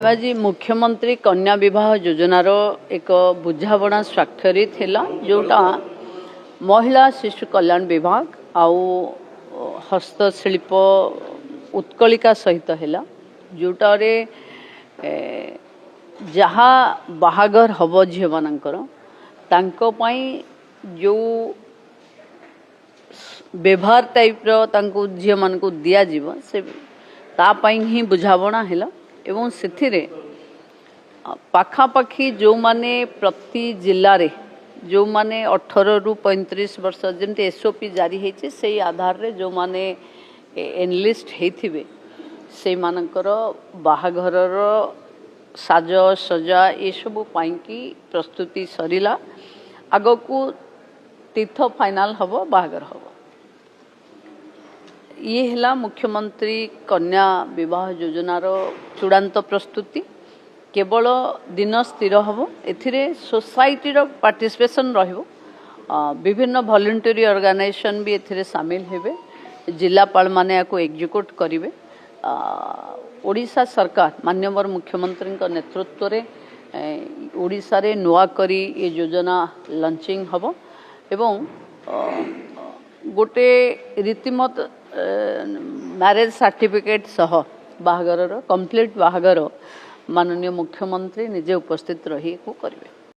आज मुख्यमंत्री कन्या विवाह योजनार एक बुझावणा स्वाक्षरित है जोटा महिला शिशु कल्याण विभाग आउ हस्तशिल्प उत्कलिका सहित है जोटार जहाँ बाहागर हम झील मानकर जो व्यवहार टाइप झील मान दिज्व से ही बुझावणा है एवं से पाखापाखि जो माने प्रति जिले रे जो माने 18 रु 35 वर्ष जमती एसओपी जारी होती से आधार रे जो माने एनलिस्ट होइथिबे से मानकर बाहाघर साज सजा ये सब पाई प्रस्तुति सरीला आग को तीर्थ फाइनाल हम बाहाघर हम ये है मुख्यमंत्री कन्या विवाह योजनार चूड़ांत प्रस्तुति केवल दिन स्थिर हम ए सोसाइटी पार्टिसिपेशन विभिन्न वॉलंटरी ऑर्गेनाइजेशन भी ए सामिल हेबे जिलापाल माने याको एग्जीक्यूट करिवे ओडिशा सरकार माननीय मुख्यमंत्री नेतृत्व रे ओडिशा रे नुआ करी ये योजना लॉन्चिंग हम एवं गोटे रीतिमत मैरेज सर्टिफिकेट सह बाहागर कंप्लीट बाहागर माननीय मुख्यमंत्री निजे उपस्थित रही को करेंगे।